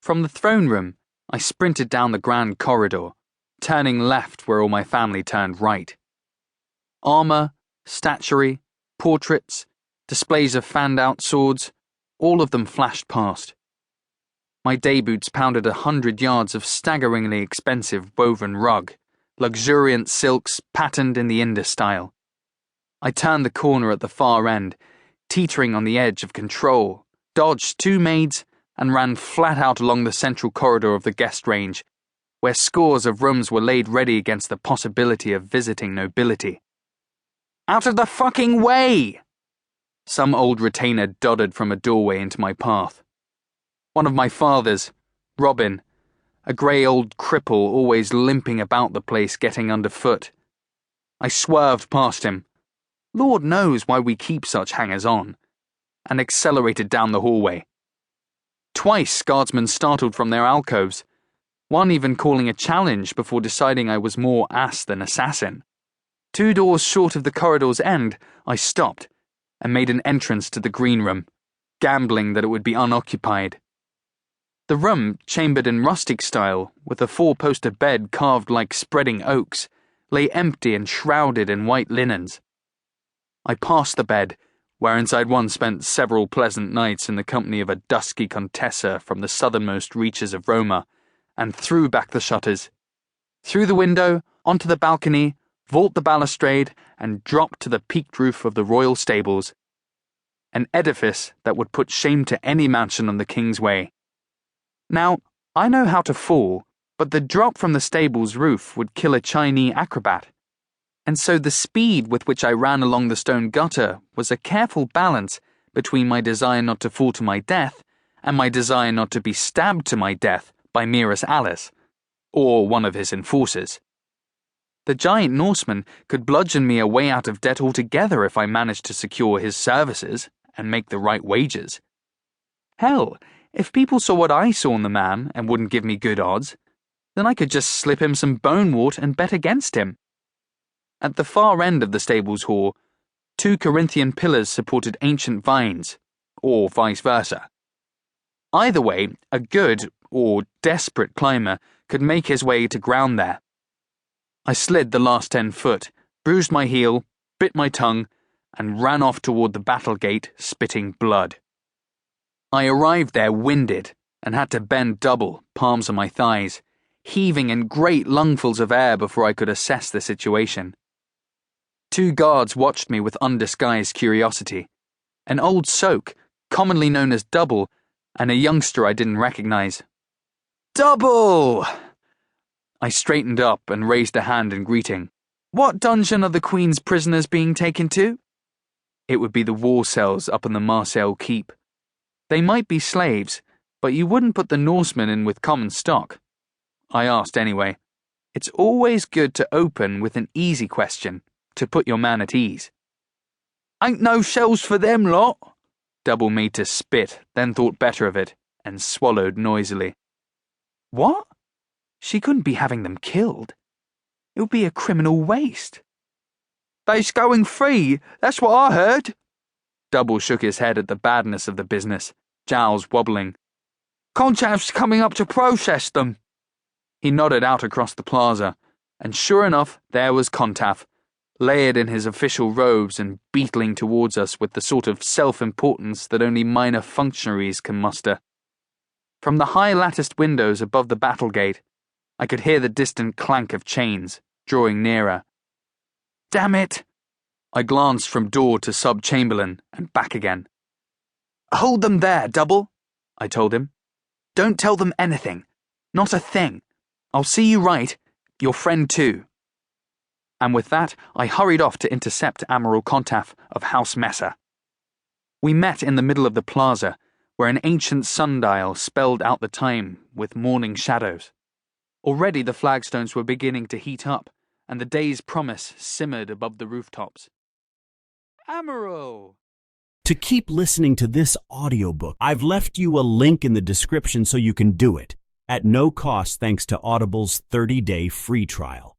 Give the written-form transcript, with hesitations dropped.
From the throne room, I sprinted down the grand corridor, turning left where all my family turned right. Armor, statuary, portraits, displays of fanned-out swords, all of them flashed past. My day boots pounded 100 yards of staggeringly expensive woven rug, luxuriant silks patterned in the Indus style. I turned the corner at the far end, teetering on the edge of control, dodged 2 maids, and ran flat out along the central corridor of the guest range, where scores of rooms were laid ready against the possibility of visiting nobility. Out of the fucking way! Some old retainer doddered from a doorway into my path. One of my fathers, Robin, a grey old cripple always limping about the place getting underfoot. I swerved past him, Lord knows why we keep such hangers-on, and accelerated down the hallway. Twice guardsmen startled from their alcoves, one even calling a challenge before deciding I was more ass than assassin. 2 doors short of the corridor's end, I stopped and made an entrance to the green room, gambling that it would be unoccupied. The room, chambered in rustic style, with a 4-poster bed carved like spreading oaks, lay empty and shrouded in white linens. I passed the bed, wherein I'd once spent several pleasant nights in the company of a dusky contessa from the southernmost reaches of Roma, and threw back the shutters. Through the window, onto the balcony, vault the balustrade, and dropped to the peaked roof of the royal stables. An edifice that would put shame to any mansion on the King's Way. Now, I know how to fall, but the drop from the stable's roof would kill a Chinese acrobat. And so the speed with which I ran along the stone gutter was a careful balance between my desire not to fall to my death and my desire not to be stabbed to my death by Miras Alice, or one of his enforcers. The giant Norseman could bludgeon me a way out of debt altogether if I managed to secure his services and make the right wages. Hell, if people saw what I saw in the man and wouldn't give me good odds, then I could just slip him some bone wart and bet against him. At the far end of the stable's hall, 2 Corinthian pillars supported ancient vines, or vice versa. Either way, a good, or desperate climber could make his way to ground there. I slid the last 10 foot, bruised my heel, bit my tongue, and ran off toward the battle gate, spitting blood. I arrived there winded, and had to bend double, palms on my thighs, heaving in great lungfuls of air before I could assess the situation. 2 guards watched me with undisguised curiosity. An old soak, commonly known as Double, and a youngster I didn't recognize. Double! I straightened up and raised a hand in greeting. What dungeon are the Queen's prisoners being taken to? It would be the war cells up in the Marseille Keep. They might be slaves, but you wouldn't put the Norsemen in with common stock. I asked anyway. It's always good to open with an easy question, to put your man at ease. Ain't no shells for them lot. Double made to spit, then thought better of it, and swallowed noisily. What? She couldn't be having them killed. It would be a criminal waste. They's going free, that's what I heard. Double shook his head at the badness of the business, jowls wobbling. Contaf's coming up to process them. He nodded out across the plaza, and sure enough, there was Contaf, layered in his official robes and beetling towards us with the sort of self-importance that only minor functionaries can muster. From the high latticed windows above the battle gate, I could hear the distant clank of chains, drawing nearer. Damn it! I glanced from door to sub-chamberlain and back again. Hold them there, Double, I told him. Don't tell them anything. Not a thing. I'll see you right. Your friend too. And with that, I hurried off to intercept Admiral Contaf of House Messer. We met in the middle of the plaza, where an ancient sundial spelled out the time with morning shadows. Already the flagstones were beginning to heat up, and the day's promise simmered above the rooftops. Admiral! To keep listening to this audiobook, I've left you a link in the description so you can do it, at no cost thanks to Audible's 30-day free trial.